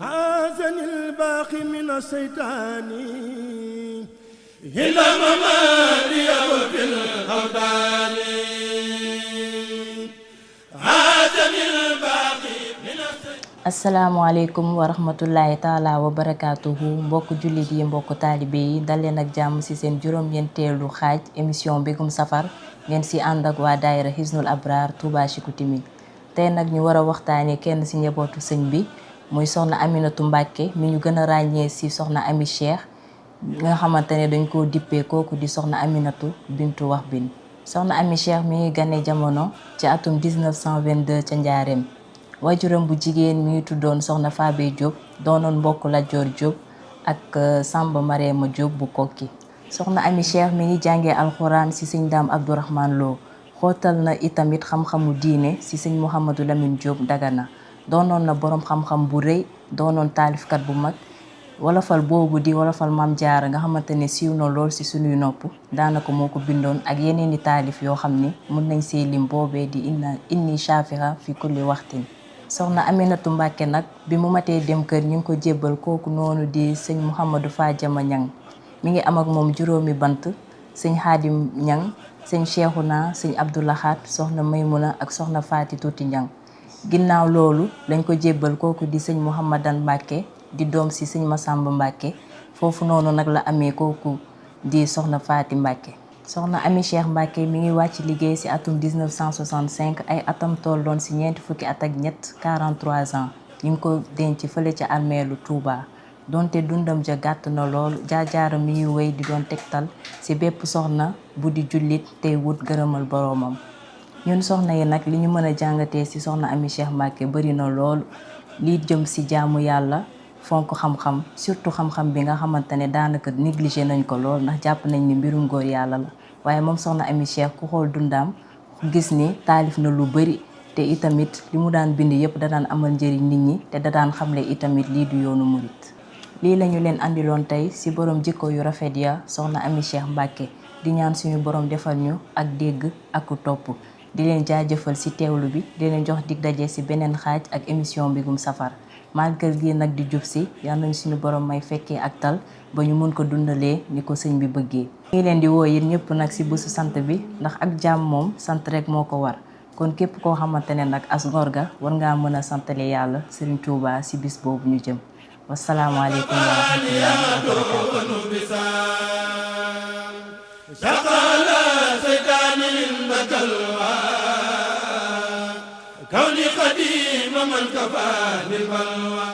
عازني الباقي من الشيطان هنا ممالي وفي الأودان عازني الباقي من الشيطان. asalaamaaleykum wa rahmatullahi taala wa barakaatuhu mbokk jullit yi mbokk taalibe yi dal leen ak jàmm ci seen juróom-ñeenteelu xaaj émission Mbégum Safar ngeen ci ànd ak waa daayira Hisnul Abrar Touba Chicoutimi. tey nag ñu war a waxtaanee kenn ci njabootu sëñ bi muy soxna Aminatu Mbàkke mi ñu gën a ràññee ci soxna Ami Cheikh nga xamante ne dañ koo dippee kooku di soxna Aminatu bintu Wahbin. soxna Ami Cheikh mi ngi gane jamono ci atum 1922 ca Njaareem. wajuram bu jigéen mi ngi tuddoon soxna Fabe Diop doonoon mbokk Lat Joor Diop ak Samba Mareema Diop bu Kokki. soxna Ami Cheikh mi ngi jàngee alxuraan ci sëñ Daam Abdourahman Lo xootal na itamit xam-xamu diine ci sëñ Mouhamadou Lamine Diop Dagana. doonoon na boroom xam-xam bu rëy doonoon taalifkat bu mag wolofal boobu di wolofal Maam Jaara nga xamante ne siiw na lool ci sunuy nopp daanaka moo ko bindoon ak yeneen i taalif yoo xam ni mën nañ see lim boobee di inni shafira fi kulli waxtin. soxna Aminatu Mbàkke nag bi mu matee dem kër ñu ngi ko jébbal kooku noonu di sëñ Mouhamadou Fadiama Ñang mi ngi am ak moom juróomi bant sëñ Xaadim Ñang sëñ Cheikhouna sëñ Abdoulahat soxna Maymuna ak soxna Faati Tuuti Ñang. ginnaaw loolu lañ ko jébbal kooku di sëñ Mouhamadan Mbàkke di doom ci sëñ Masamba Mbàkke foofu noonu nag la amee kooku di soxna Faati Mbàkke. soxna Ami Cheikh Mbàkke mi ngi wàcc liggéey ci atum 1965 ay atam tolloon ci ñeenti fukki at ak ñett 43 ans ñu ngi ko denc fële ca armeelu Touba. donte dundam ja gàtt na lool jaar-jaaram mi ngi wéy di doon tegtal ci bépp soxna bu di jullit tey wut gërëmal boroomam. ñun soxna yi nag li ñu mën a jàngatee ci soxna Ami Cheikh Mbàkke bari na lool lii jëm ci jaamu yàlla fonk xam-xam surtout xam-xam bi nga xamante ne daanaka négligé nañ ko lool ndax jàpp nañ ni mbirum góor yàlla la. waaye moom soxna Ami Cheikh ku xool dundaam gis ni taalif na lu bari te itamit li mu daan bind yépp da daan amal njëriñ nit ñi te da daan xamle itamit lii du yoonu murit. lii lañu leen andiloon tey ci borom jikko yu rafet ya soxna Ami Cheikh Mbàkke di ñaan suñu borom defal ñu ak dégg ak topp. di leen jaajëfal ci teewlu bi di leen jox dig daje ci beneen xaaj ak émission Mbégum Safar màggal gi nag di jub si yal nañ suñu borom may fekkee ak tal ba ñu mën ko dundalee ni ko sëñ bi bëggee. ngi leen di woo yéen ñëpp nag ci bésu sant bi ndax ak jaam moom sant rek moo ko war kon képp koo xamante ne nag as ngor ga war ngaa mën a santale yàlla Serigne Touba ci bis boobu ñu jëm. wasalaamaaleykum wa rahmatullahi wa كوني قديم من كفاني البلوى